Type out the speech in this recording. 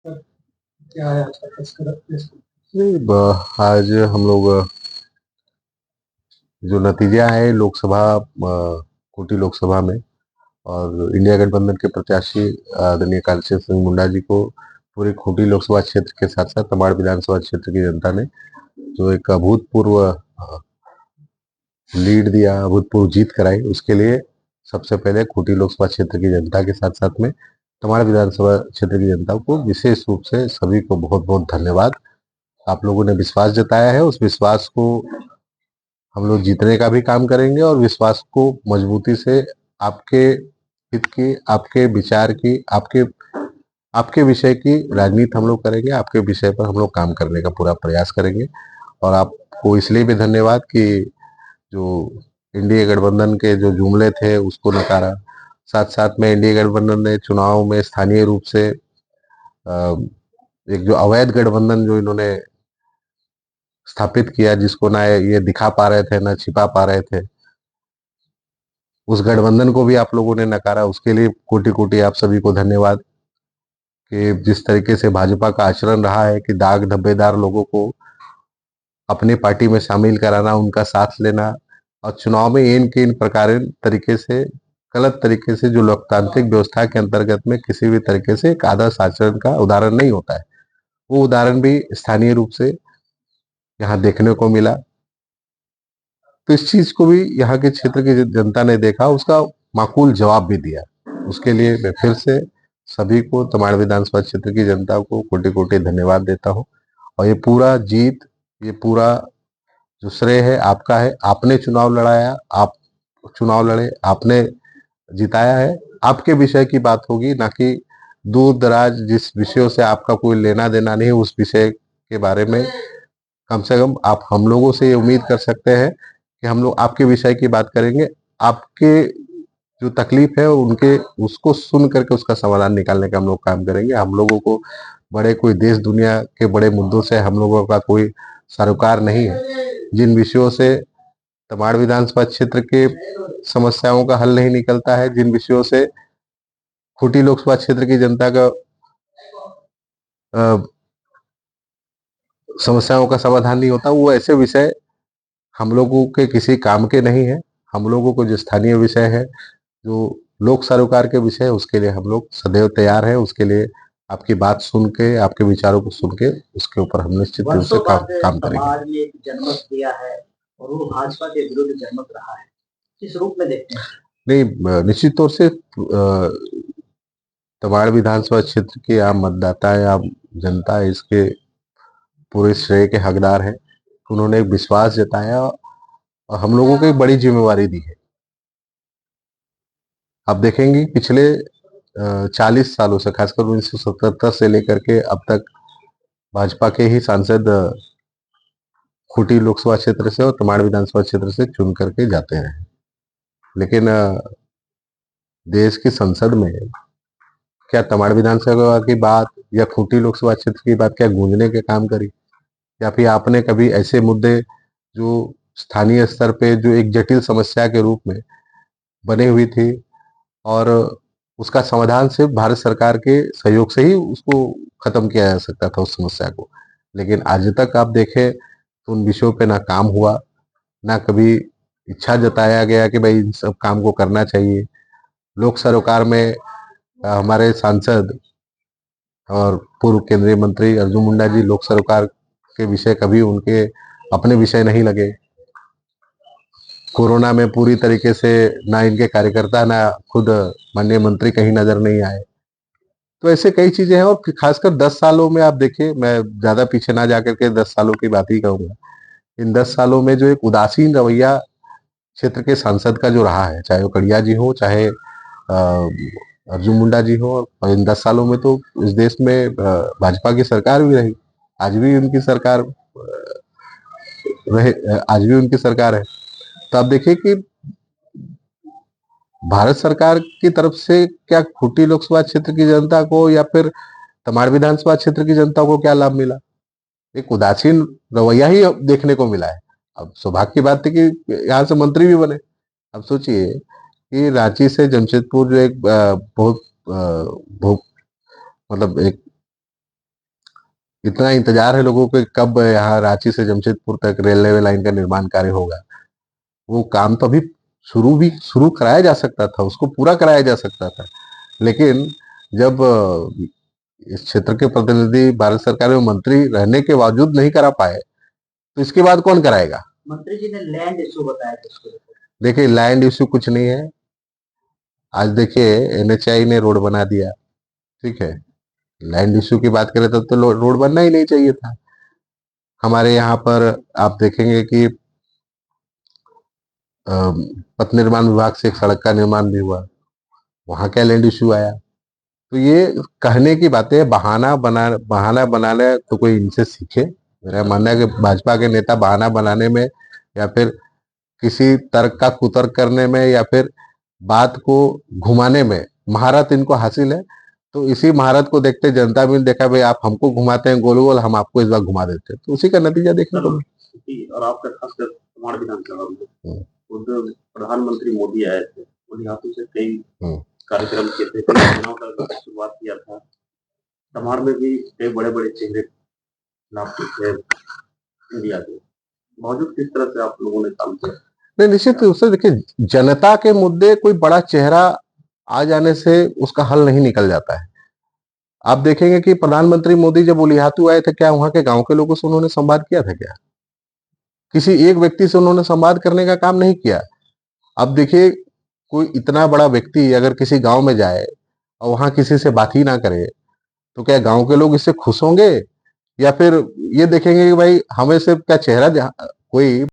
Sir, क्या है आज का प्रेस नहीं, आज हम लोग जो नतीजा है लोकसभा कोटी लोकसभा में, और इंडिया गठबंधन के प्रत्याशी आदरणीय कांशी सिंह मुंडा जी को पूरी खूंटी लोकसभा क्षेत्र के साथ साथ तमाड़ विधानसभा क्षेत्र की जनता ने जो एक अभूतपूर्व लीड दिया, अभूतपूर्व जीत कराई, उसके लिए सबसे पहले खूंटी लोकसभा क्षेत्र की जनता के साथ साथ में तमाड़ विधानसभा क्षेत्र की जनता को विशेष रूप से सभी को बहुत बहुत धन्यवाद। आप लोगों ने विश्वास जताया है, उस विश्वास को हम लोग जीतने का भी काम करेंगे और विश्वास को मजबूती से आपके हित की, आपके विचार की, आपके आपके विषय की राजनीति हम लोग करेंगे, आपके विषय पर हम लोग काम करने का पूरा प्रयास करेंगे। और आपको इसलिए भी धन्यवाद कि जो इंडिया गठबंधन के जो जुमले थे उसको नकारा, साथ साथ में इंडिया गठबंधन ने चुनाव में स्थानीय रूप से एक जो अवैध गठबंधन जो इन्होंने स्थापित किया, जिसको ना ये दिखा पा रहे थे ना छिपा पा रहे थे, उस गठबंधन को भी आप लोगों ने नकारा। उसके लिए कोटि कोटि आप सभी को धन्यवाद कि जिस तरीके से भाजपा का आचरण रहा है कि दाग धब्बेदार लोगों को अपनी पार्टी में शामिल कराना, उनका साथ लेना, और चुनाव में इन के इन प्रकार तरीके से गलत तरीके से जो लोकतांत्रिक व्यवस्था के अंतर्गत में किसी भी तरीके से एक आदर्श आचरण का उदाहरण नहीं होता है, वो उदाहरण भी स्थानीय रूप से यहाँ देखने को मिला। तो इस चीज को भी यहाँ के क्षेत्र की जनता ने देखा, उसका माकूल जवाब भी दिया। उसके लिए मैं फिर से सभी को, तमाड़ विधानसभा क्षेत्र की जनता को कोटि कोटि धन्यवाद देता हूँ। और ये पूरा जीत, ये पूरा जो श्रेय है आपका है। आपने चुनाव लड़ाया, आप चुनाव लड़े, आपने जिताया है। आपके विषय की बात होगी, ना कि दूर दराज जिस विषयों से आपका कोई लेना देना नहीं, उस विषय के बारे में कम से कम आप हम लोगों से ये उम्मीद कर सकते हैं कि हम लोग आपके विषय की बात करेंगे। आपके जो तकलीफ है उनके उसको सुन करके उसका समाधान निकालने का हम लोग काम करेंगे। हम लोगों को बड़े कोई देश दुनिया के बड़े मुद्दों से हम लोगों का कोई सरोकार नहीं है। जिन विषयों से तमाड़ विधानसभा क्षेत्र के समस्याओं का हल नहीं निकलता है, जिन विषयों से खूंटी लोकसभा क्षेत्र की जनता का अ, समस्याओं का समाधान नहीं होता, वो ऐसे विषय हम लोगों के किसी काम के नहीं है। हम लोगों को जो स्थानीय विषय है, जो लोक सरोकार के विषय है, उसके लिए हम लोग सदैव तैयार हैं। उसके लिए आपकी बात सुन के, आपके विचारों को सुन के उसके ऊपर हम निश्चित रूप से काम करेंगे। समाज ने एक जनमत दिया है और वो भाजपा के विरुद्ध जनमत रहा है, किस रूप में देखते हैं? नहीं, निश्चित तौर से तमाड़ विधानसभा क्षेत्र के आम मतदाता है, आम जनता है, इसके पूरे श्रेय के हकदार है। उन्होंने एक विश्वास जताया और हम लोगों को एक बड़ी जिम्मेवारी दी है। आप देखेंगे पिछले 40 सालों से, खासकर 1977 से लेकर के अब तक भाजपा के ही सांसद खूंटी लोकसभा क्षेत्र से और तमाड़ विधानसभा क्षेत्र से चुन करके जाते हैं। लेकिन देश की संसद में क्या तमाड़ विधानसभा की बात या खूंटी लोकसभा क्षेत्र की बात क्या गूंजने के काम करी? या फिर आपने कभी ऐसे मुद्दे जो स्थानीय स्तर पे जो एक जटिल समस्या के रूप में बनी हुई थी, और उसका समाधान सिर्फ भारत सरकार के सहयोग से ही उसको खत्म किया जा सकता था उस समस्या को, लेकिन आज तक आप देखें तो उन विषयों पे ना काम हुआ, ना कभी इच्छा जताया गया कि भाई इन सब काम को करना चाहिए। लोक सरोकार में हमारे सांसद और पूर्व केंद्रीय मंत्री अर्जुन मुंडा जी लोक सरोकार के विषय कभी उनके अपने विषय नहीं लगे। कोरोना में पूरी तरीके से ना इनके कार्यकर्ता ना खुद माननीय मंत्री कहीं नजर नहीं आए। तो ऐसे कई चीजें हैं, और खासकर 10 सालों में आप देखिए, मैं ज्यादा पीछे ना जाकर के 10 सालों की बात ही कहूंगा। इन 10 सालों में जो एक उदासीन रवैया क्षेत्र के सांसद का जो रहा है, चाहे वो कड़िया जी हो, चाहे अर्जुन मुंडा जी हो, और इन 10 सालों में तो इस देश में भाजपा की सरकार भी रही। आज भी उनकी सरकार रहे, आज भी उनकी सरकार है। तो आप देखिए कि भारत सरकार की तरफ से क्या खूंटी लोकसभा क्षेत्र की जनता को या फिर तमाड़ विधानसभा क्षेत्र की जनता को क्या लाभ मिला? एक उदासीन रवैया ही अब देखने को मिला है। अब सौभाग्य की बात है कि यहाँ से मंत्री भी बने। अब सोचिए कि रांची से जमशेदपुर जो एक बहुत मतलब एक इतना इंतजार है लोगों को कब यहाँ रांची से जमशेदपुर तक रेलवे लाइन का निर्माण कार्य होगा। वो काम तो अभी शुरू कराया जा सकता था, उसको पूरा कराया जा सकता था। लेकिन जब इस क्षेत्र के प्रतिनिधि भारत सरकार में मंत्री रहने के बावजूद नहीं करा पाए, तो इसके बाद कौन कराएगा? मंत्री जी ने लैंड इशू बताया था उसको लेकर। देखिए, लैंड इश्यू कुछ नहीं है। आज देखिए एनएचआई ने रोड बना दिया, ठीक है। लैंड इश्यू की बात करें तो रोड बनना ही नहीं चाहिए था। हमारे यहाँ पर आप देखेंगे कि पथ निर्माण विभाग से एक सड़क का निर्माण भी हुआ, वहां क्या लैंड इश्यू आया? तो ये कहने की बातें, बहाना बनाने तो कोई इनसे सीखे। मेरा मानना है कि भाजपा के नेता बहाना बनाने में या फिर किसी तर्क का कुतर्क करने में या फिर बात को घुमाने में महारत इनको हासिल है। तो इसी महारत को देखते जनता भी ने देखा, भाई आप हमको घुमाते हैं गोल गोल, हम आपको इस बार घुमा देते हैं, तो उसी का नतीजा देखने को मिला। और आपका खासकर कुमार विधानसभा में हम्म, खुद प्रधानमंत्री मोदी आए थे, उन्हीं हाथों से कई हम्म। कार्यक्रम किए थे, कई योजनाओं का शुरुआत किया था। तमाड़ में भी कई बड़े बड़े चेहरे नाम थे इंडिया के, बावजूद किस तरह से आप लोगों ने काम किया? नहीं, निश्चित रूप से देखिए, जनता के मुद्दे कोई बड़ा चेहरा आ जाने से उसका हल नहीं निकल जाता है। आप देखेंगे कि प्रधानमंत्री मोदी जब उलिहातू आए थे, क्या वहां के गांव के लोगों से उन्होंने संवाद किया था? क्या किसी एक व्यक्ति से उन्होंने संवाद करने का काम नहीं किया? अब देखिए, कोई इतना बड़ा व्यक्ति अगर किसी गांव में जाए और वहां किसी से बात ही ना करे, तो क्या गांव के लोग इससे खुश होंगे? या फिर ये देखेंगे कि भाई हमें सिर्फ क्या चेहरा कोई